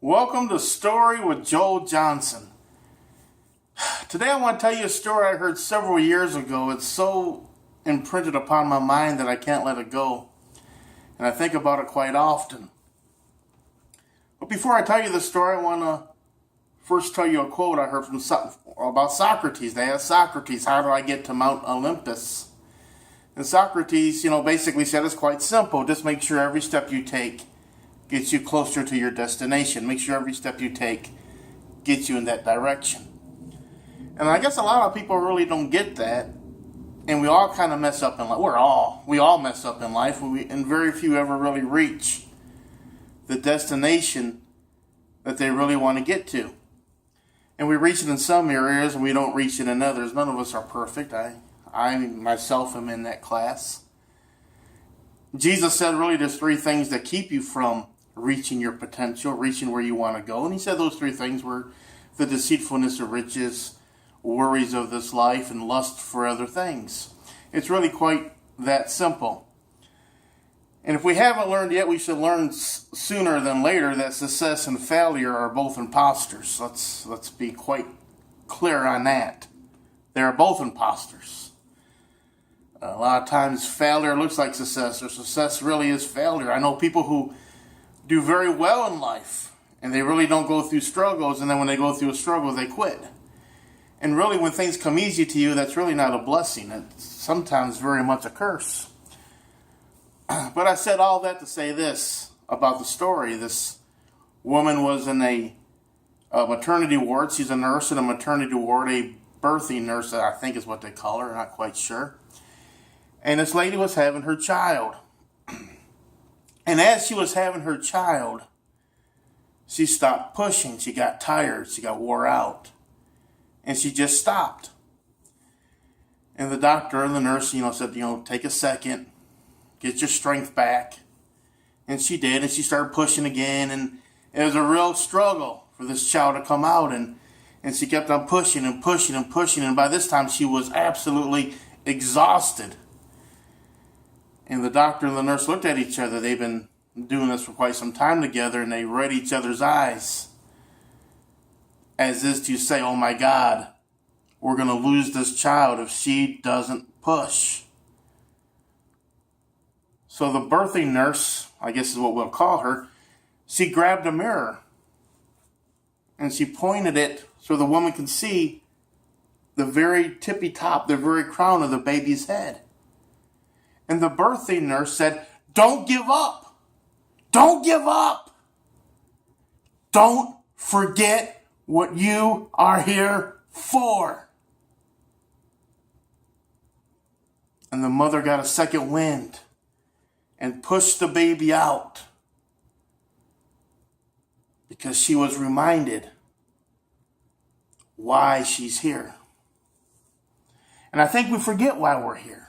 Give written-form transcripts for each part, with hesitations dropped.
Welcome to Story with Joel Johnson. Today I want to tell you a story I heard several years ago. It's so imprinted upon my mind that I can't let it go. And I think about it quite often. But before I tell you the story, I want to first tell you a quote I heard from about Socrates. They asked Socrates, how do I get to Mount Olympus? And Socrates, basically said it's quite simple. Just make sure every step you take gets you closer to your destination. Make sure every step you take gets you in that direction. And I guess a lot of people really don't get that. And we all kind of mess up in life. We all mess up in life. And very few ever really reach the destination that they really want to get to. And we reach it in some areas and we don't reach it in others. None of us are perfect. I myself am in that class. Jesus said really there's three things that keep you from reaching your potential, reaching where you want to go. And he said those three things were the deceitfulness of riches, worries of this life, and lust for other things. It's really quite that simple. And if we haven't learned yet, we should learn sooner than later that success and failure are both imposters. Let's be quite clear on that. They are both imposters. A lot of times failure looks like success, or success really is failure. I know people who do very well in life, and they really don't go through struggles, and then when they go through a struggle, they quit. And really, when things come easy to you, that's really not a blessing. It's sometimes very much a curse. But I said all that to say this about the story. This woman was in a maternity ward. She's a nurse in a maternity ward, a birthing nurse, I think is what they call her. I'm not quite sure. And this lady was having her child. And as she was having her child, she stopped pushing. She got tired. She got wore out. And she just stopped. And the doctor and the nurse, said, take a second. Get your strength back. And she did. And she started pushing again. And it was a real struggle for this child to come out. And she kept on pushing and pushing and pushing. And by this time, she was absolutely exhausted. And the doctor and the nurse looked at each other. They've been doing this for quite some time together, and they read each other's eyes as is to say, oh my God, we're going to lose this child if she doesn't push. So the birthing nurse, I guess is what we'll call her, she grabbed a mirror and she pointed it so the woman could see the very tippy top, the very crown of the baby's head. And the birthing nurse said, don't give up. Don't give up. Don't forget what you are here for. And the mother got a second wind and pushed the baby out because she was reminded why she's here. And I think we forget why we're here.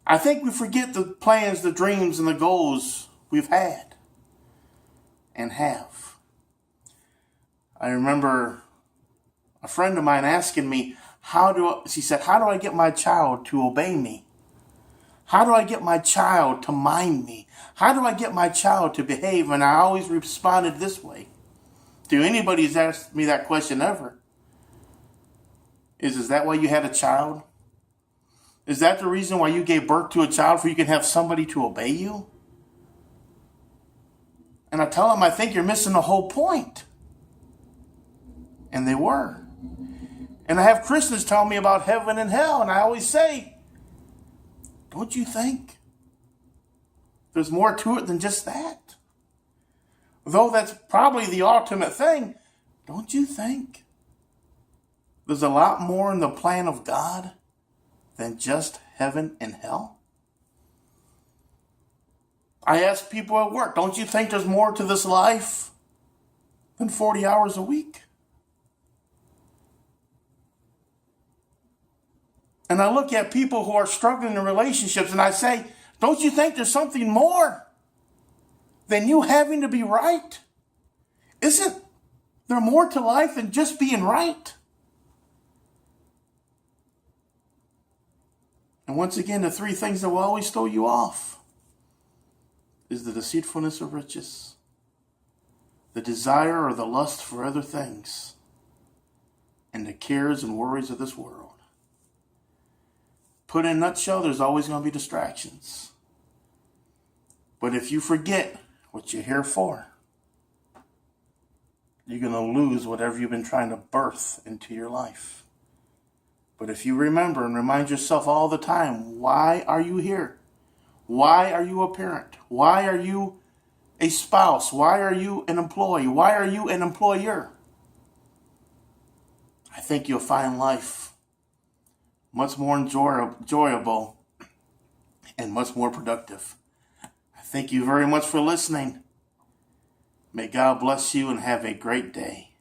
I think we forget the plans, the dreams, and the goals we've had and have. I remember a friend of mine asking me, she said, how do I get my child to obey me? How do I get my child to mind me? How do I get my child to behave? And I always responded this way. To anybody who's asked me that question ever, is that why you had a child? Is that the reason why you gave birth to a child, for you can have somebody to obey you? And I tell them, I think you're missing the whole point. And they were. And I have Christians tell me about heaven and hell, and I always say, don't you think there's more to it than just that? Though that's probably the ultimate thing, don't you think there's a lot more in the plan of God than just heaven and hell? I ask people at work, don't you think there's more to this life than 40 hours a week? And I look at people who are struggling in relationships and I say, don't you think there's something more than you having to be right? Isn't there more to life than just being right? And once again, the three things that will always throw you off is the deceitfulness of riches, the desire or the lust for other things, and the cares and worries of this world. Put in a nutshell, there's always going to be distractions. But if you forget what you're here for, you're going to lose whatever you've been trying to birth into your life. But if you remember and remind yourself all the time, why are you here? Why are you a parent? Why are you a spouse? Why are you an employee? Why are you an employer? I think you'll find life much more enjoyable and much more productive. I thank you very much for listening. May God bless you and have a great day.